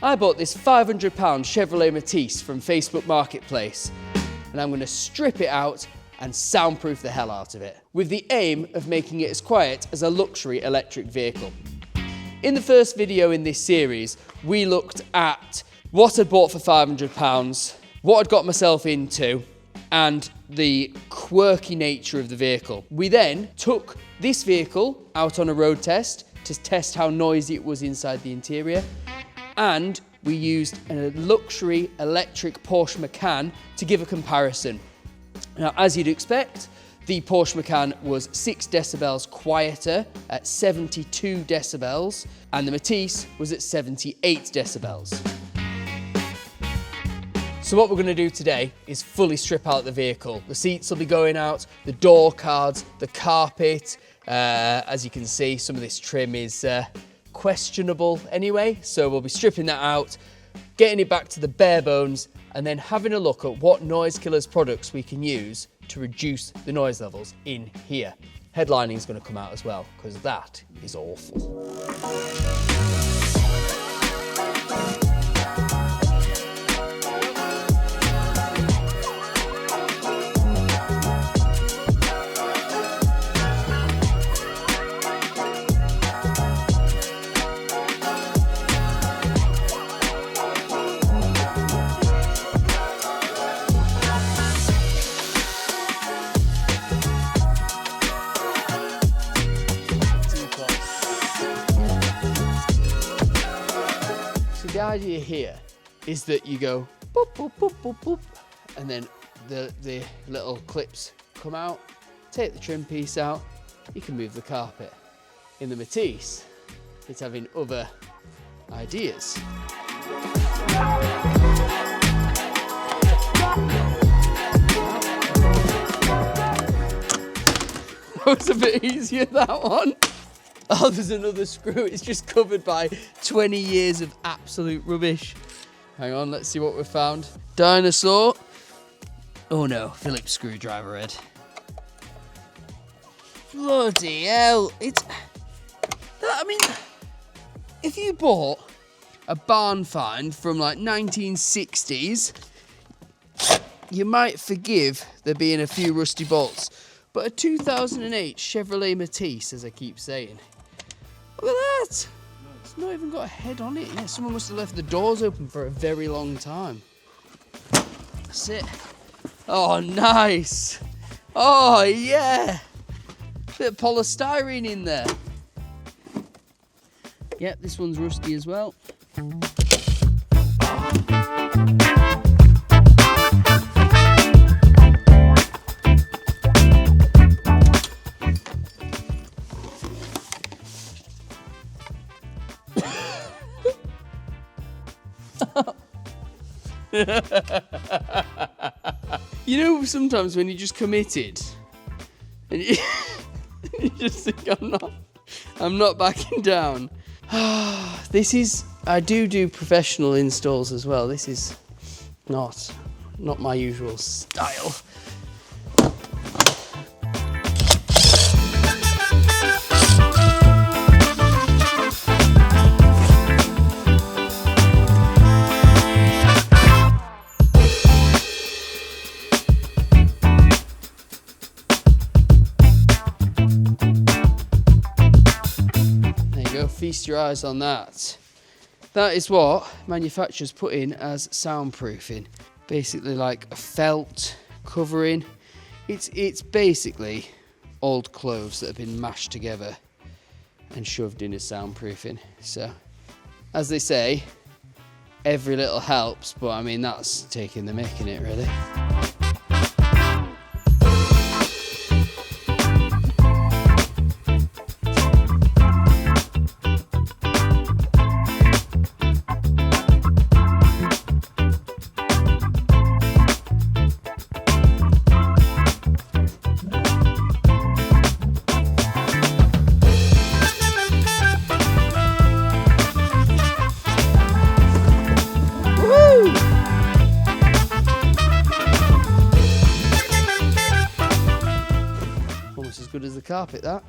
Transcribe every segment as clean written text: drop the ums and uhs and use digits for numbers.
I bought this £500 Chevrolet Matiz from Facebook Marketplace, and I'm going to strip it out and soundproof the hell out of it, with the aim of making it as quiet as a luxury electric vehicle. In the first video in this series, we looked at what I'd bought for £500, what I'd got myself into, and the quirky nature of the vehicle. We then took this vehicle out on a road test to test how noisy it was inside the interior, and we used a luxury electric Porsche Macan to give a comparison. Now, as you'd expect, the Porsche Macan was 6 decibels quieter at 72 decibels, and the Matiz was at 78 decibels. So what we're going to do today is fully strip out the vehicle. The seats will be going out, the door cards, the carpet. As you can see, some of this trim is questionable anyway, so we'll be stripping that out, getting it back to the bare bones, and then having a look at what Noisekillers products we can use to reduce the noise levels in here. Headlining is going to come out as well, because that is awful. The idea here is that you go boop, boop, boop, boop, boop, and then the little clips come out, take the trim piece out, you can move the carpet. In the Matiz, it's having other ideas. That was a bit easier, that one. Oh, there's another screw. It's just covered by 20 years of absolute rubbish. Hang on, let's see what we've found. Dinosaur. Oh no, Phillips screwdriver head. Bloody hell. I mean, if you bought a barn find from like 1960s, you might forgive there being a few rusty bolts. But a 2008 Chevrolet Matiz, as I keep saying. Look at that! It's not even got a head on it. Yeah, someone must have left the doors open for a very long time. That's it. Oh, nice! Oh, yeah! Bit of polystyrene in there. Yep, this one's rusty as well. You know, sometimes when you're just committed and you just think, I'm not backing down. I do professional installs as well. This is not my usual style. Feast your eyes on that. That is what manufacturers put in as soundproofing. Basically like a felt covering. It's basically old clothes that have been mashed together and shoved in as soundproofing. So, as they say, every little helps, but I mean, that's taking the mick in it, really. As good as the carpet, that.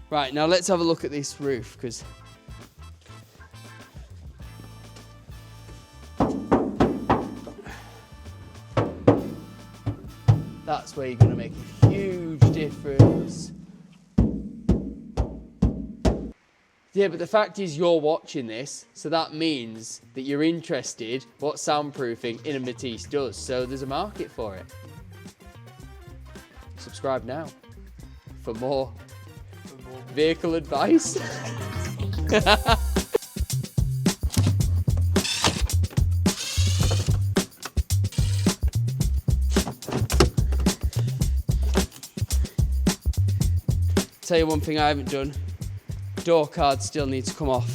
Right, now let's have a look at this roof, because That's where you're going to make a huge difference. Yeah, but the fact is you're watching this, so that means that you're interested what soundproofing in a Matiz does. So there's a market for it. Subscribe now for more vehicle advice. Tell you one thing I haven't done. Door card still needs to come off.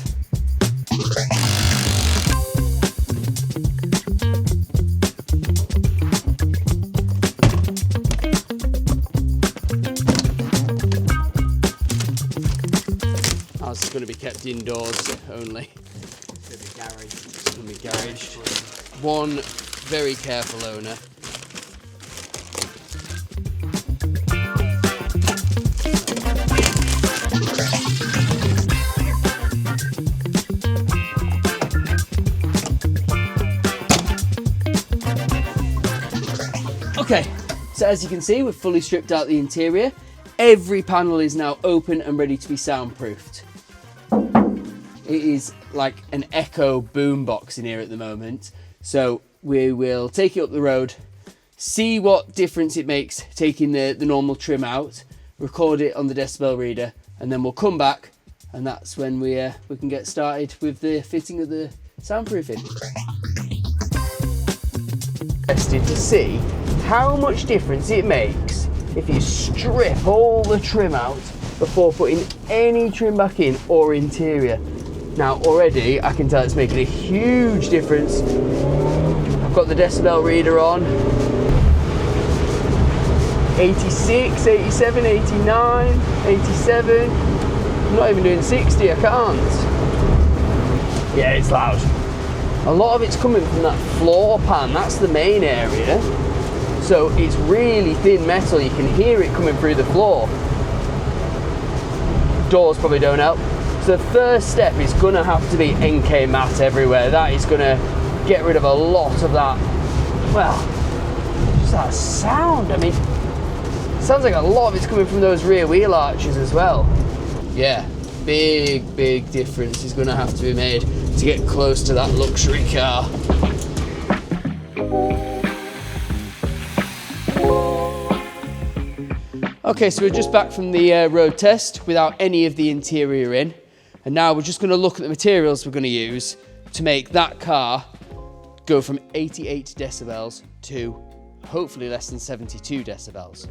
Ours is going to be kept indoors only. It's going to be garaged. One very careful owner. Okay, so as you can see, we've fully stripped out the interior. Every panel is now open and ready to be soundproofed. It is like an echo boombox in here at the moment. So we will take it up the road, see what difference it makes taking the normal trim out, record it on the decibel reader, and then we'll come back, and that's when we can get started with the fitting of the soundproofing. Interested to see how much difference it makes if you strip all the trim out before putting any trim back in or interior. Now already I can tell it's making a huge difference. I've got the decibel reader on. 86, 87, 89, 87. I'm not even doing 60, I can't. Yeah, it's loud. A lot of it's coming from that floor pan, that's the main area. So it's really thin metal, you can hear it coming through the floor. Doors probably don't help. So the first step is gonna have to be NK mat everywhere. That is gonna get rid of a lot of that, well, just that sound. I mean, it sounds like a lot of it's coming from those rear wheel arches as well. Yeah, big difference is gonna have to be made to get close to that luxury car. Okay, so we're just back from the road test without any of the interior in. And now we're just gonna look at the materials we're gonna use to make that car go from 88 decibels to hopefully less than 72 decibels.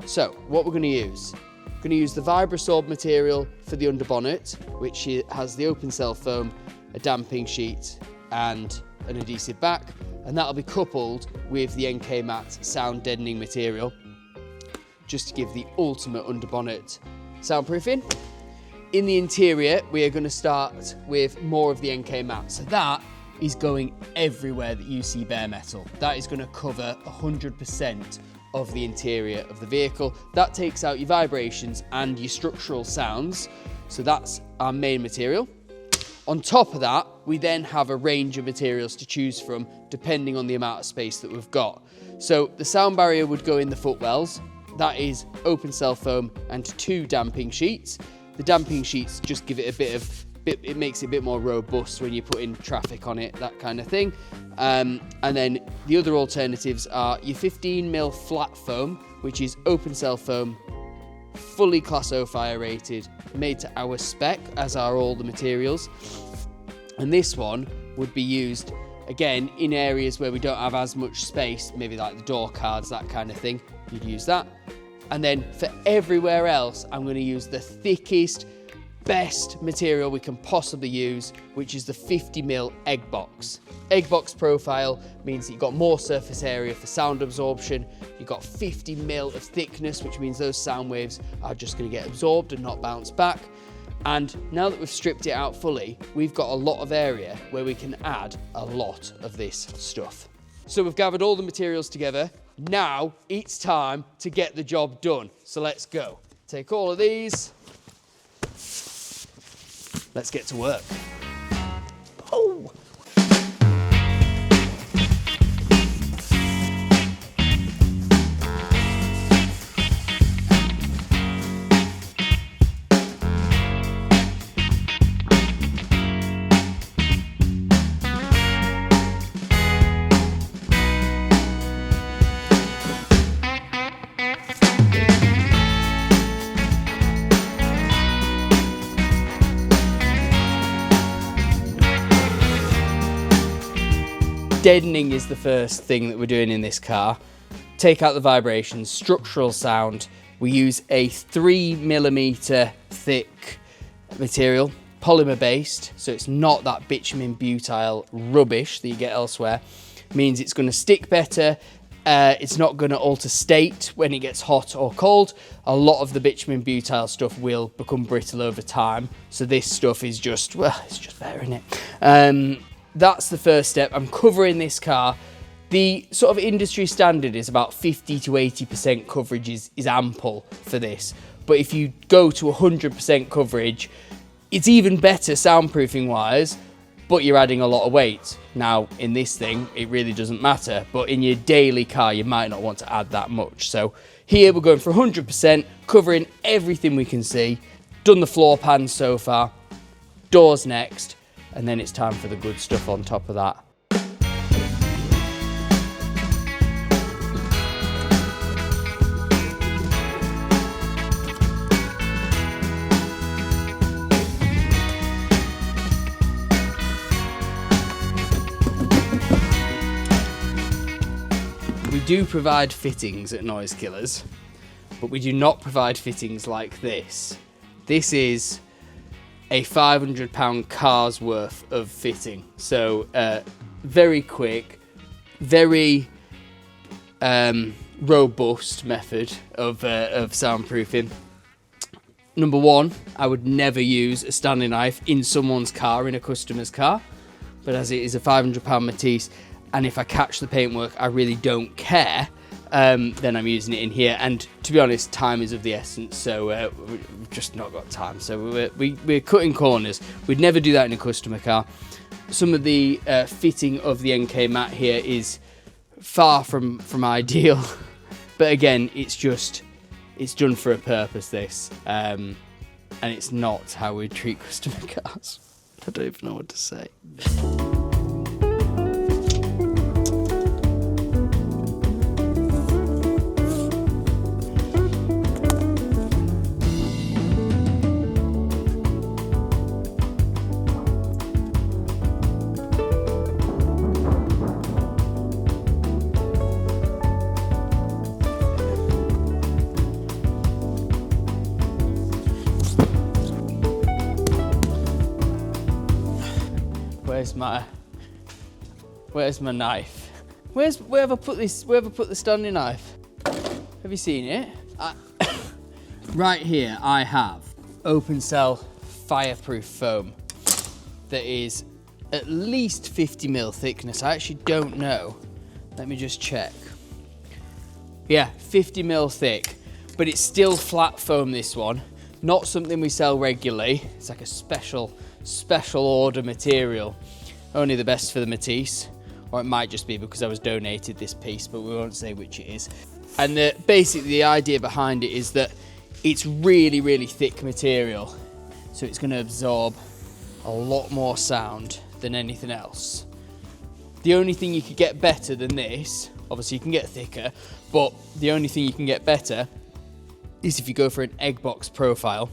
So what we're gonna use? We're gonna use the Vibrasorb material for the underbonnet, which has the open cell foam, a damping sheet, and an adhesive back. And that'll be coupled with the NK Mat sound deadening material, just to give the ultimate underbonnet soundproofing. In the interior, we are going to start with more of the NK Mat. So that is going everywhere that you see bare metal. That is going to cover 100% of the interior of the vehicle. That takes out your vibrations and your structural sounds. So that's our main material. On top of that, we then have a range of materials to choose from depending on the amount of space that we've got. So the sound barrier would go in the footwells. That is open cell foam and 2 damping sheets. The damping sheets just give it it makes it a bit more robust when you put in traffic on it, that kind of thing. And then the other alternatives are your 15mm flat foam, which is open cell foam, fully Class O fire rated, made to our spec, as are all the materials. And this one would be used, again, in areas where we don't have as much space, maybe like the door cards, that kind of thing. You'd use that. And then for everywhere else, I'm going to use the thickest, best material we can possibly use, which is the 50mm egg box. Egg box profile means that you've got more surface area for sound absorption. You've got 50mm of thickness, which means those sound waves are just going to get absorbed and not bounce back. And now that we've stripped it out fully, we've got a lot of area where we can add a lot of this stuff. So we've gathered all the materials together. Now it's time to get the job done. So let's go. Take all of these. Let's get to work. Oh! Deadening is the first thing that we're doing in this car. Take out the vibrations, structural sound. We use a 3mm thick material, polymer based, so it's not that bitumen butyl rubbish that you get elsewhere. Means it's going to stick better. It's not going to alter state when it gets hot or cold. A lot of the bitumen butyl stuff will become brittle over time. So this stuff is just, well, it's just better, isn't it? That's the first step. I'm covering this car. The sort of industry standard is about 50 to 80% coverage is ample for this. But if you go to 100% coverage, it's even better soundproofing wise, but you're adding a lot of weight. Now, in this thing, it really doesn't matter, but in your daily car, you might not want to add that much. So here we're going for 100%, covering everything we can see. Done the floor pans so far, doors next, and then it's time for the good stuff on top of that. We do provide fittings at Noisekillers, but we do not provide fittings like this. This is a £500 car's worth of fitting. So very quick, very robust method of soundproofing. Number one, I would never use a Stanley knife in someone's car, in a customer's car, but as it is a £500 Matiz, and if I catch the paintwork, I really don't care, then I'm using it in here. And to be honest, time is of the essence, so we've just not got time. So we're cutting corners. We'd never do that in a customer car. Some of the fitting of the NK mat here is far from ideal, but again, it's done for a purpose, this, and it's not how we treat customer cars. I don't even know what to say. Where's my knife? Where have I put this? Where have I put the Stanley knife? Have you seen it? Right here, I have open cell fireproof foam that is at least 50mm thickness. I actually don't know. Let me just check. Yeah, 50mm thick, but it's still flat foam, this one. Not something we sell regularly. It's like a special order material. Only the best for the Matiz, or it might just be because I was donated this piece, but we won't say which it is. And basically the idea behind it is that it's really, really thick material, so it's going to absorb a lot more sound than anything else. The only thing you could get better than this, obviously you can get thicker, but the only thing you can get better is if you go for an egg box profile.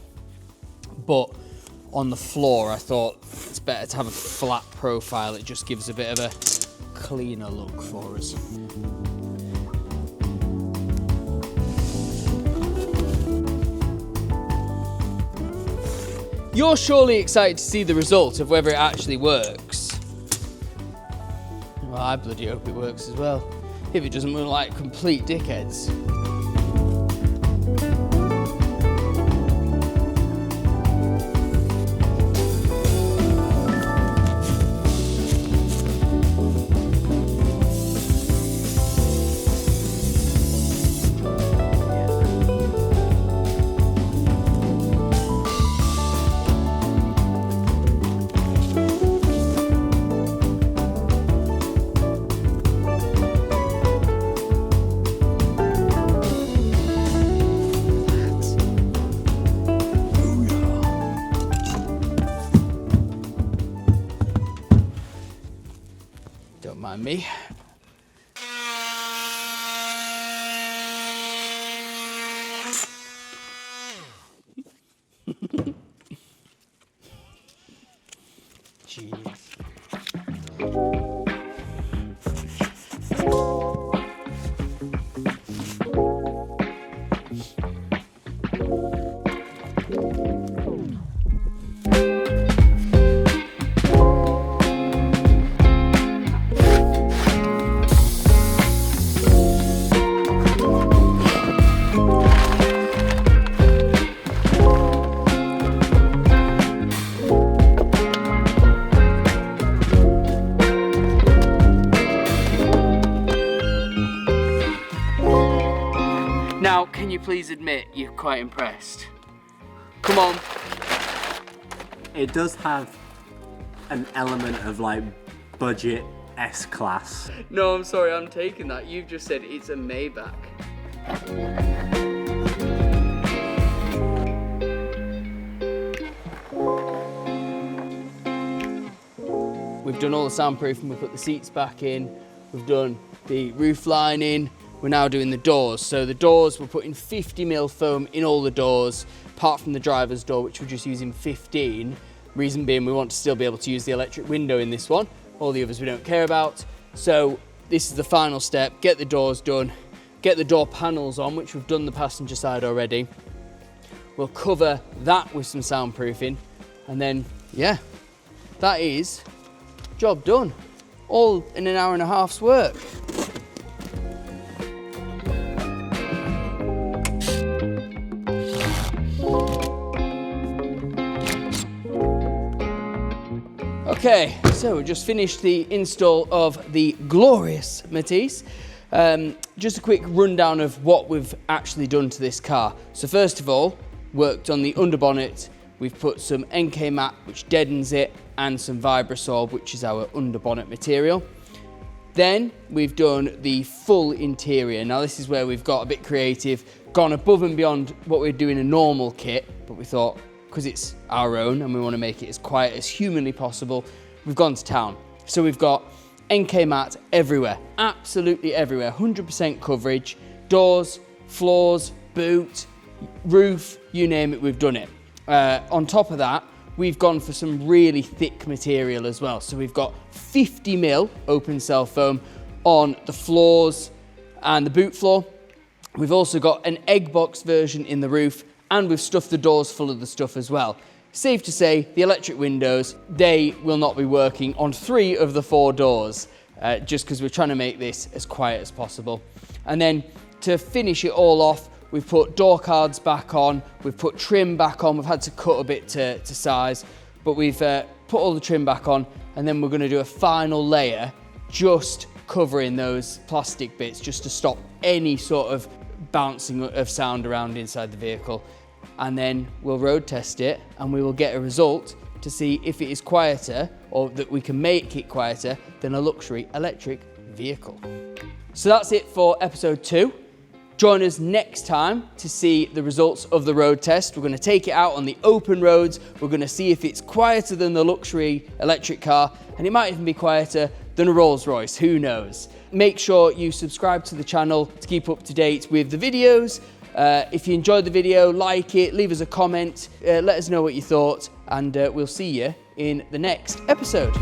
But on the floor, I thought it's better to have a flat profile. It just gives a bit of a cleaner look for us. You're surely excited to see the result of whether it actually works. Well, I bloody hope it works as well. If it doesn't, we're like complete dickheads. Don't mind me. Jeez. Now, can you please admit you're quite impressed? Come on. It does have an element of like budget S-Class. No, I'm sorry, I'm taking that. You've just said it's a Maybach. We've done all the soundproofing, we've put the seats back in, we've done the roof lining, we're now doing the doors. So the doors, we're putting 50mm foam in all the doors, apart from the driver's door, which we're just using 15. Reason being, we want to still be able to use the electric window in this one. All the others we don't care about. So this is the final step, get the doors done, get the door panels on, which we've done the passenger side already. We'll cover that with some soundproofing, and then, yeah, that is job done. All in an hour and a half's work. Okay, so we just finished the install of the glorious Matiz. Just a quick rundown of what we've actually done to this car. So first of all, worked on the underbonnet. We've put some NK mat, which deadens it, and some Vibrasorb, which is our underbonnet material. Then we've done the full interior. Now this is where we've got a bit creative, gone above and beyond what we'd do in a normal kit, but we thought, because it's our own and we want to make it as quiet as humanly possible, we've gone to town. So we've got NK mat everywhere, absolutely everywhere, 100% coverage, doors, floors, boot, roof, you name it, we've done it. On top of that, we've gone for some really thick material as well. So we've got 50mm open cell foam on the floors and the boot floor. We've also got an egg box version in the roof, and we've stuffed the doors full of the stuff as well. Safe to say, the electric windows, they will not be working on 3 of the 4 doors, just because we're trying to make this as quiet as possible. And then to finish it all off, we've put door cards back on, we've put trim back on, we've had to cut a bit to size, but we've put all the trim back on, and then we're going to do a final layer just covering those plastic bits just to stop any sort of bouncing of sound around inside the vehicle. And then we'll road test it, and we will get a result to see if it is quieter, or that we can make it quieter than a luxury electric vehicle. So that's it for episode 2. Join us next time to see the results of the road test. We're going to take it out on the open roads. We're going to see if it's quieter than the luxury electric car, and it might even be quieter than a Rolls Royce, who knows. Make sure you subscribe to the channel to keep up to date with the videos. If you enjoyed the video, like it, leave us a comment, let us know what you thought, and we'll see you in the next episode.